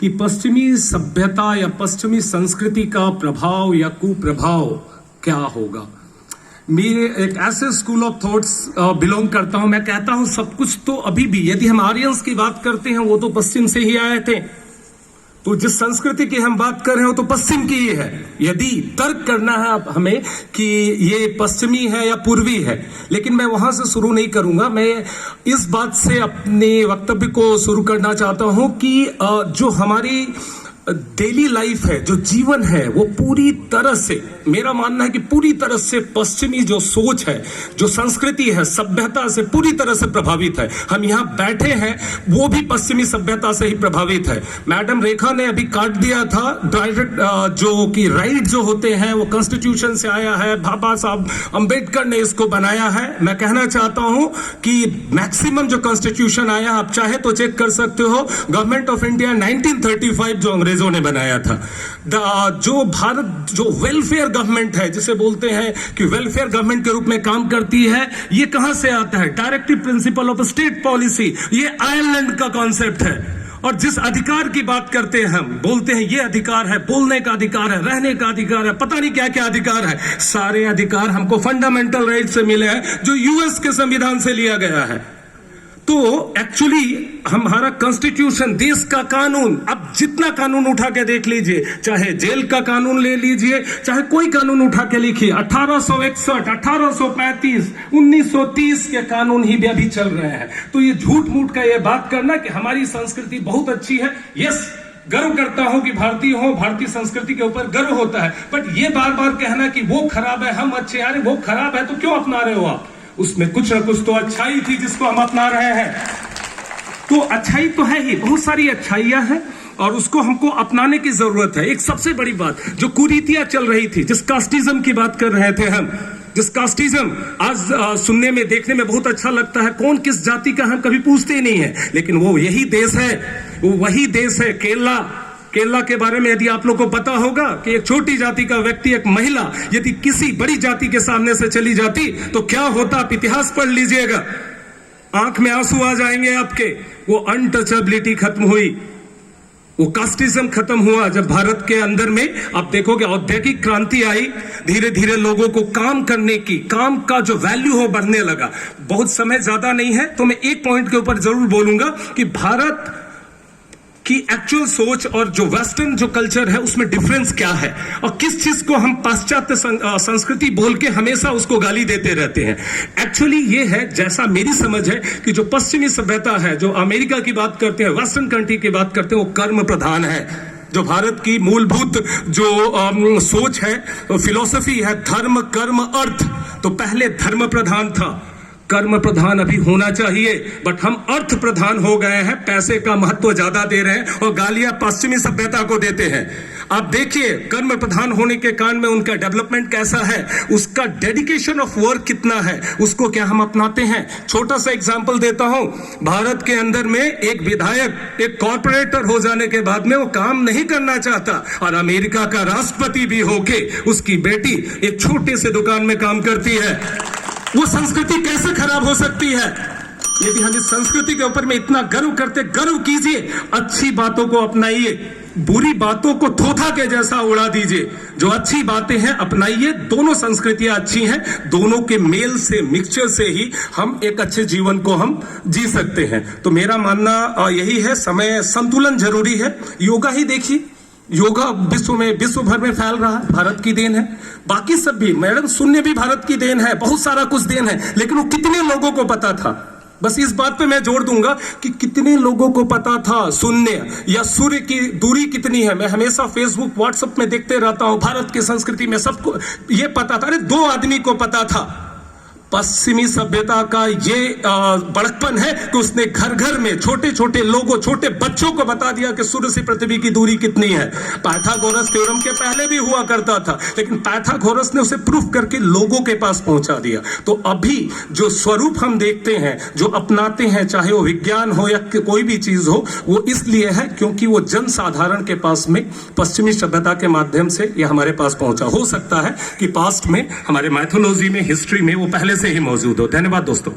कि पश्चिमी सभ्यता या पश्चिमी संस्कृति का प्रभाव या कुप्रभाव क्या होगा। मेरे एक ऐसे स्कूल ऑफ थॉट्स बिलोंग करता हूं, मैं कहता हूं सब कुछ तो अभी भी, यदि हम आर्यंस की बात करते हैं वो तो पश्चिम से ही आए थे, तो जिस संस्कृति की हम बात कर रहे हो तो पश्चिम की ही है। यदि तर्क करना है अब हमें कि ये पश्चिमी है या पूर्वी है, लेकिन मैं वहां से शुरू नहीं करूंगा। मैं इस बात से अपने वक्तव्य को शुरू करना चाहता हूं कि जो हमारी डेली लाइफ है, जो जीवन है, वो पूरी तरह से, मेरा मानना है कि पूरी तरह से पश्चिमी जो सोच है, जो संस्कृति है, सभ्यता से पूरी तरह से प्रभावित है। हम यहाँ बैठे हैं वो भी पश्चिमी सभ्यता से ही प्रभावित है। मैडम रेखा ने अभी काट दिया था, डायरेक्ट जो कि राइट जो होते हैं वो कॉन्स्टिट्यूशन से आया है, बाबा साहब अंबेडकर ने इसको बनाया है। मैं कहना चाहता हूं कि मैक्सिमम जो कॉन्स्टिट्यूशन आया, आप चाहे तो चेक कर सकते हो, गवर्नमेंट ऑफ इंडिया 1935 जो अंग्रेजों ने बनाया था। जो भारत जो वेलफेयर गवर्नमेंट है, जिसे बोलते हैं कि वेलफेयर गवर्नमेंट के रूप में काम करती है, ये कहां से आता है? Directive principle of state policy, ये आयरलैंड का कॉन्सेप्ट है। और जिस अधिकार की बात करते हैं हम, बोलते हैं ये अधिकार है, बोलने का अधिकार है, रहने का अधिकार है, पता नहीं क्या क्या अधिकार है, सारे अधिकार हमको फंडामेंटल राइट से मिले हैं जो यूएस के संविधान से लिया गया है। तो एक्चुअली हमारा कॉन्स्टिट्यूशन, देश का कानून, अब जितना कानून उठा के देख लीजिए, चाहे जेल का कानून ले लीजिए, चाहे कोई कानून उठा के लिखिए, 1861, 1835, 1930 के कानून ही भी अभी चल रहे हैं। तो ये झूठ मूठ का ये बात करना कि हमारी संस्कृति बहुत अच्छी है, यस, गर्व करता हूं कि भारतीय हो, भारतीय संस्कृति के ऊपर गर्व होता है, बट ये बार बार कहना कि वो खराब है हम अच्छे, अरे वो खराब है तो क्यों अपना रहे हो आप? उसमें कुछ ना कुछ तो अच्छाई थी जिसको हम अपना रहे हैं। तो अच्छाई तो है ही, बहुत सारी अच्छाइयां हैं और उसको हमको अपनाने की जरूरत है। एक सबसे बड़ी बात जो कुरीतियां चल रही थी, जिस कास्टिज्म की बात कर रहे थे हम, जिस कास्टिज्म आज सुनने में देखने में बहुत अच्छा लगता है, कौन किस जाति का हम कभी पूछते ही नहीं है, लेकिन वो यही देश है, वो वही देश है। केरला के बारे में यदि आप लोग को पता होगा कि एक छोटी जाति का व्यक्ति, एक महिला यदि किसी बड़ी जाति के सामने से चली जाती तो क्या होता, आप इतिहास पढ़ लीजिएगा, आंख में आंसू आ जाएंगे आपके। वो अनटचेबिलिटी खत्म हुई, वो कास्टिज्म खत्म हुआ जब भारत के अंदर में आप देखोगे औद्योगिक क्रांति आई, धीरे धीरे लोगों को काम करने की, काम का जो वैल्यू हो बढ़ने लगा। बहुत समय ज्यादा नहीं है तो मैं एक पॉइंट के ऊपर जरूर बोलूंगा कि भारत कि एक्चुअल सोच और जो वेस्टर्न जो कल्चर है उसमें डिफरेंस क्या है, और किस चीज को हम पाश्चात्य संस्कृति बोल के हमेशा उसको गाली देते रहते हैं। एक्चुअली ये है, जैसा मेरी समझ है, कि जो पश्चिमी सभ्यता है, जो अमेरिका की बात करते हैं, वेस्टर्न कंट्री की बात करते हैं, वो कर्म प्रधान है। जो भारत की मूलभूत जो सोच है, फिलॉसफी है, धर्म कर्म अर्थ, तो पहले धर्म प्रधान था, कर्म प्रधान अभी होना चाहिए, बट हम अर्थ प्रधान हो गए हैं, पैसे का महत्व ज्यादा दे रहे हैं और गालियां पश्चिमी सभ्यता को देते हैं। आप देखिए कर्म प्रधान होने के कारण में उनका डेवलपमेंट कैसा है, उसका डेडिकेशन ऑफ वर्क कितना है, उसको क्या हम अपनाते हैं। छोटा सा एग्जांपल देता हूं, भारत के अंदर में एक विधायक एक कॉर्पोरेटर हो जाने के बाद में वो काम नहीं करना चाहता, और अमेरिका का राष्ट्रपति भी होके उसकी बेटी एक छोटे से दुकान में काम करती है। वो संस्कृति कैसे खराब हो सकती है? यदि हम इस संस्कृति के ऊपर में इतना गर्व करते, गर्व कीजिए, अच्छी बातों को अपनाइए, बुरी बातों को थोथा के जैसा उड़ा दीजिए, जो अच्छी बातें हैं अपनाइए। दोनों संस्कृतियां अच्छी हैं, दोनों के मेल से, मिक्सचर से ही हम एक अच्छे जीवन को हम जी सकते हैं। तो मेरा मानना यही है, समय संतुलन जरूरी है। योगा ही देखिए, योगा विश्व भर में फैल रहा है, भारत की देन है। बाकी सब भी, मैडम शून्य भी भारत की देन है, बहुत सारा कुछ देन है, लेकिन वो कितने लोगों को पता था? बस इस बात पे मैं जोड़ दूंगा कि कितने लोगों को पता था शून्य या सूर्य की दूरी कितनी है। मैं हमेशा फेसबुक व्हाट्सएप में देखते रहता हूं, भारत की संस्कृति में सबको ये पता था, अरे 2 आदमी को पता था। पश्चिमी सभ्यता का ये बड़कपन है कि उसने घर घर में छोटे छोटे लोगों, छोटे बच्चों को बता दिया कि सूर्य से पृथ्वी की दूरी कितनी है। पाइथागोरस थ्योरम के पहले भी हुआ करता था, लेकिन पाइथागोरस ने उसे प्रूफ करके लोगों के पास पहुंचा दिया। तो अभी जो स्वरूप हम देखते हैं, जो अपनाते हैं, चाहे वो विज्ञान हो या कोई भी चीज हो, वो इसलिए है क्योंकि वो जन साधारण के पास में पश्चिमी सभ्यता के माध्यम से ये हमारे पास पहुंचा। हो सकता है कि पास्ट में हमारे माइथोलॉजी में, हिस्ट्री में वो पहले से ही मौजूद हो। धन्यवाद दोस्तों।